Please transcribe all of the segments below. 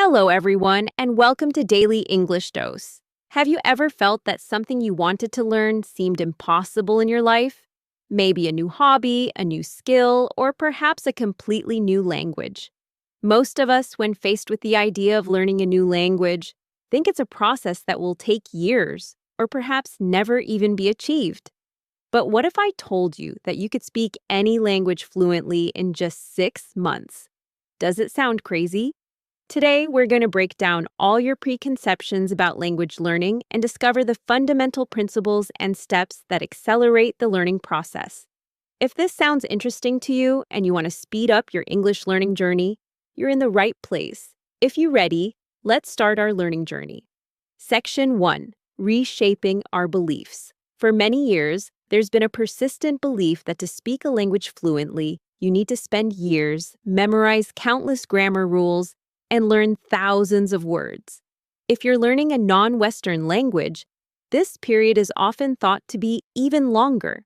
Hello, everyone, and welcome to Daily English Dose. Have you ever felt that something you wanted to learn seemed impossible in your life? Maybe a new hobby, a new skill, or perhaps a completely new language. Most of us, when faced with the idea of learning a new language, think it's a process that will take years, or perhaps never even be achieved. But what if I told you that you could speak any language fluently in just 6 months? Does it sound crazy? Today, we're going to break down all your preconceptions about language learning and discover the fundamental principles and steps that accelerate the learning process. If this sounds interesting to you and you want to speed up your English learning journey, you're in the right place. If you're ready, let's start our learning journey. Section 1. Reshaping our beliefs. For many years, there's been a persistent belief that to speak a language fluently, you need to spend years, memorize countless grammar rules, and learn thousands of words. If you're learning a non-Western language, this period is often thought to be even longer.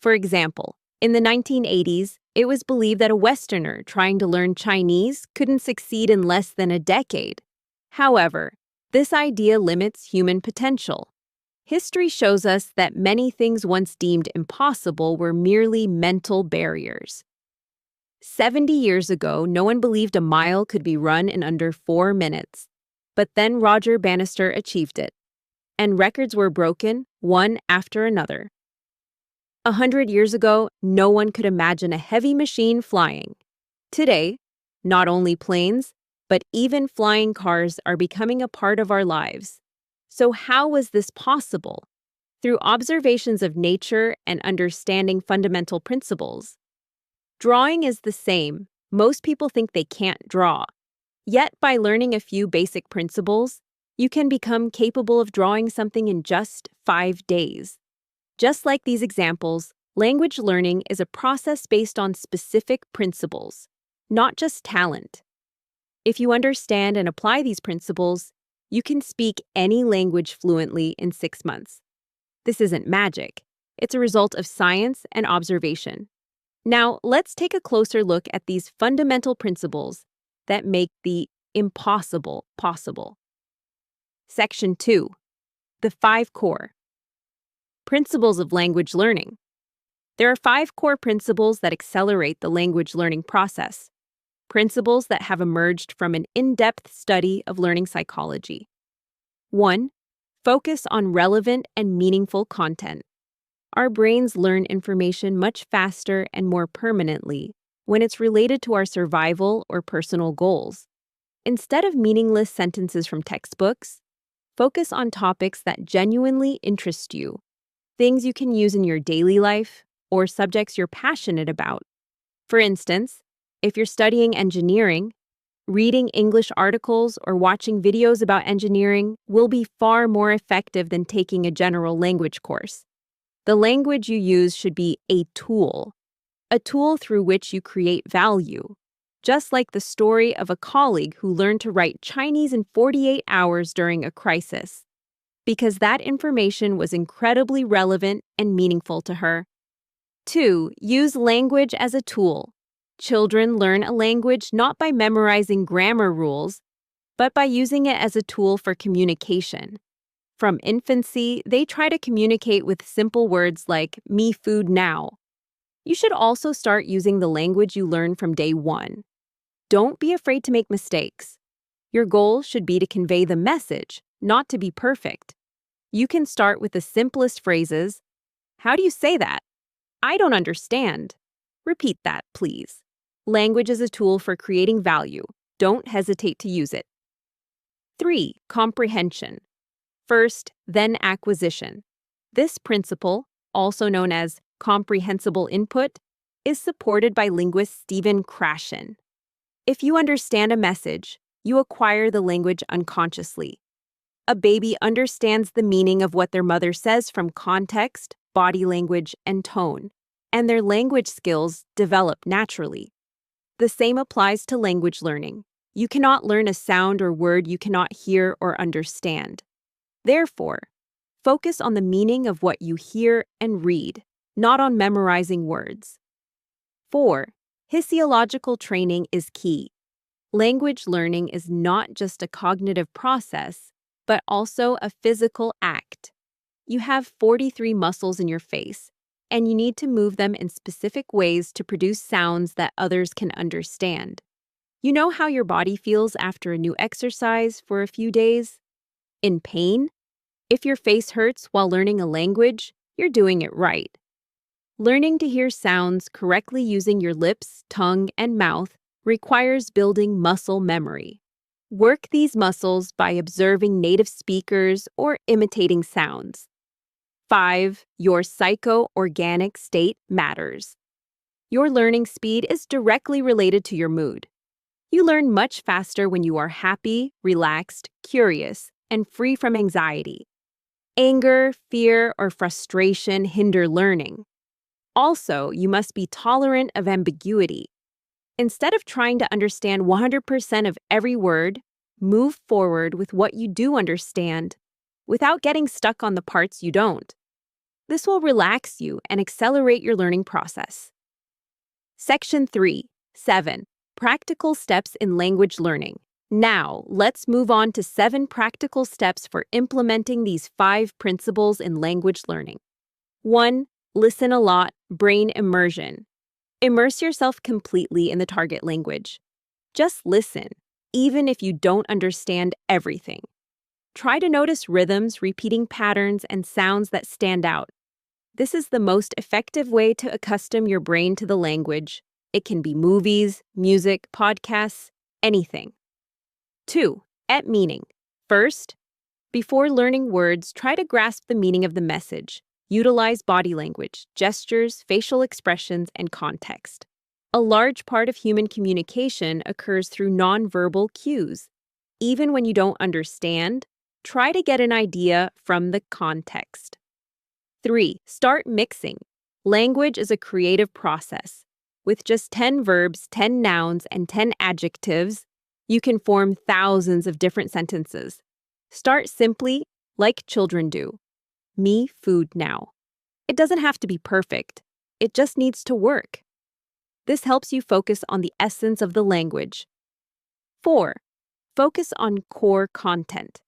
For example, in the 1980s, it was believed that a Westerner trying to learn Chinese couldn't succeed in less than a decade. However, this idea limits human potential. History shows us that many things once deemed impossible were merely mental barriers. 70 years ago, no one believed a mile could be run in under 4 minutes. But then Roger Bannister achieved it. And records were broken, one after another. 100 years ago, no one could imagine a heavy machine flying. Today, not only planes, but even flying cars are becoming a part of our lives. So how was this possible? Through observations of nature and understanding fundamental principles. Drawing is the same. Most people think they can't draw. Yet, by learning a few basic principles, you can become capable of drawing something in just 5 days. Just like these examples, language learning is a process based on specific principles, not just talent. If you understand and apply these principles, you can speak any language fluently in 6 months. This isn't magic. It's a result of science and observation. Now, let's take a closer look at these fundamental principles that make the impossible possible. Section 2. The 5 core principles of language learning. There are 5 core principles that accelerate the language learning process, principles that have emerged from an in-depth study of learning psychology. 1. Focus on relevant and meaningful content. Our brains learn information much faster and more permanently when it's related to our survival or personal goals. Instead of meaningless sentences from textbooks, focus on topics that genuinely interest you, things you can use in your daily life, or subjects you're passionate about. For instance, if you're studying engineering, reading English articles or watching videos about engineering will be far more effective than taking a general language course. The language you use should be a tool through which you create value, just like the story of a colleague who learned to write Chinese in 48 hours during a crisis, because that information was incredibly relevant and meaningful to her. 2. Use language as a tool. Children learn a language not by memorizing grammar rules, but by using it as a tool for communication. From infancy, they try to communicate with simple words like, "me food now." You should also start using the language you learn from day 1. Don't be afraid to make mistakes. Your goal should be to convey the message, not to be perfect. You can start with the simplest phrases. How do you say that? I don't understand. Repeat that, please. Language is a tool for creating value. Don't hesitate to use it. 3. Comprehension. First, then acquisition. This principle, also known as comprehensible input, is supported by linguist Stephen Krashen. If you understand a message, you acquire the language unconsciously. A baby understands the meaning of what their mother says from context, body language, and tone, and their language skills develop naturally. The same applies to language learning. You cannot learn a sound or word you cannot hear or understand. Therefore, focus on the meaning of what you hear and read, not on memorizing words. 4. Hisiological training is key. Language learning is not just a cognitive process, but also a physical act. You have 43 muscles in your face, and you need to move them in specific ways to produce sounds that others can understand. You know how your body feels after a new exercise for a few days? In pain? If your face hurts while learning a language, you're doing it right. Learning to hear sounds correctly using your lips, tongue, and mouth requires building muscle memory. Work these muscles by observing native speakers or imitating sounds. 5. Your psycho-organic state matters. Your learning speed is directly related to your mood. You learn much faster when you are happy, relaxed, curious, and free from anxiety. Anger, fear, or frustration hinder learning. Also, you must be tolerant of ambiguity. Instead of trying to understand 100% of every word, move forward with what you do understand without getting stuck on the parts you don't. This will relax you and accelerate your learning process. Section 3, 7. Practical steps in language learning. Now, let's move on to 7 practical steps for implementing these 5 principles in language learning. 1. Listen a lot, brain immersion. Immerse yourself completely in the target language. Just listen, even if you don't understand everything. Try to notice rhythms, repeating patterns, and sounds that stand out. This is the most effective way to accustom your brain to the language. It can be movies, music, podcasts, anything. 2. At meaning. First, before learning words, try to grasp the meaning of the message. Utilize body language, gestures, facial expressions, and context. A large part of human communication occurs through nonverbal cues. Even when you don't understand, try to get an idea from the context. 3. Start mixing. Language is a creative process. With just 10 verbs, 10 nouns, and 10 adjectives, you can form thousands of different sentences. Start simply, like children do. Me, food now. It doesn't have to be perfect. It just needs to work. This helps you focus on the essence of the language. 4. Focus on core content.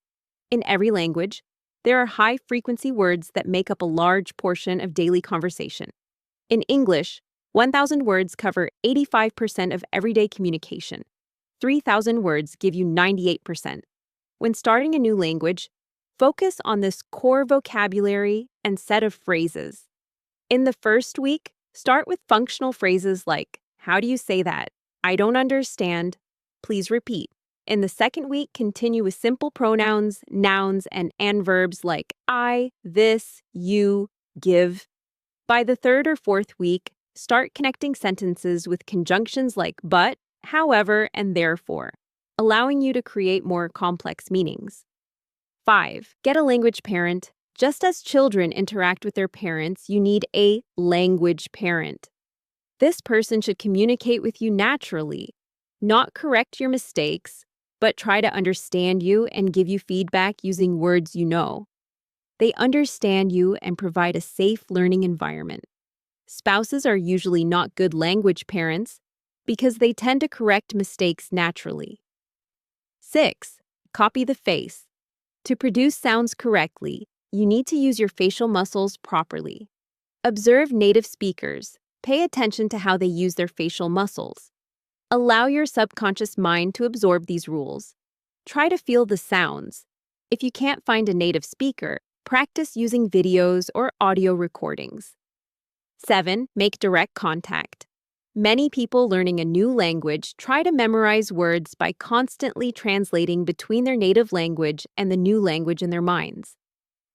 In every language, there are high-frequency words that make up a large portion of daily conversation. In English, 1,000 words cover 85% of everyday communication. 3,000 words give you 98%. When starting a new language, focus on this core vocabulary and set of phrases. In the first week, start with functional phrases like, "How do you say that?" "I don't understand." "Please repeat." In the second week, continue with simple pronouns, nouns, and adverbs like I, this, you, give. By the third or fourth week, start connecting sentences with conjunctions like but, however, and therefore, allowing you to create more complex meanings. 5. Get a language parent. Just as children interact with their parents, you need a language parent. This person should communicate with you naturally, not correct your mistakes, but try to understand you and give you feedback using words you know. They understand you and provide a safe learning environment. Spouses are usually not good language parents because they tend to correct mistakes naturally. 6. Copy the face. To produce sounds correctly, you need to use your facial muscles properly. Observe native speakers. Pay attention to how they use their facial muscles. Allow your subconscious mind to absorb these rules. Try to feel the sounds. If you can't find a native speaker, practice using videos or audio recordings. 7. Make direct contact. Many people learning a new language try to memorize words by constantly translating between their native language and the new language in their minds.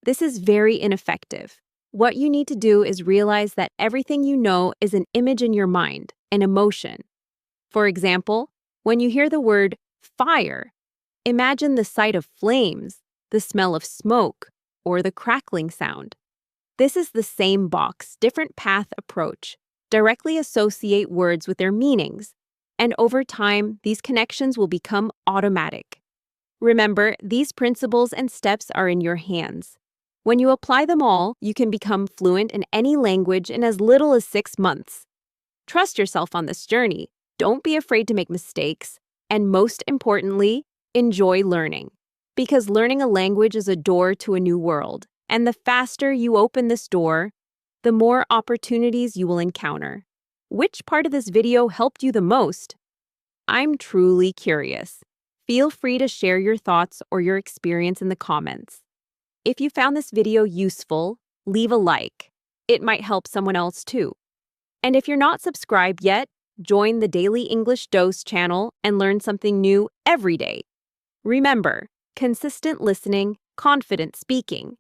This is very ineffective. What you need to do is realize that everything you know is an image in your mind, an emotion. For example, when you hear the word fire, imagine the sight of flames, the smell of smoke, or the crackling sound. This is the same box, different path approach. Directly associate words with their meanings, and over time, these connections will become automatic. Remember, these principles and steps are in your hands. When you apply them all, you can become fluent in any language in as little as 6 months. Trust yourself on this journey. Don't be afraid to make mistakes. And most importantly, enjoy learning. Because learning a language is a door to a new world, and the faster you open this door, the more opportunities you will encounter. Which part of this video helped you the most? I'm truly curious. Feel free to share your thoughts or your experience in the comments. If you found this video useful, leave a like. It might help someone else too. And if you're not subscribed yet, join the Daily English Dose channel and learn something new every day. Remember, consistent listening, confident speaking,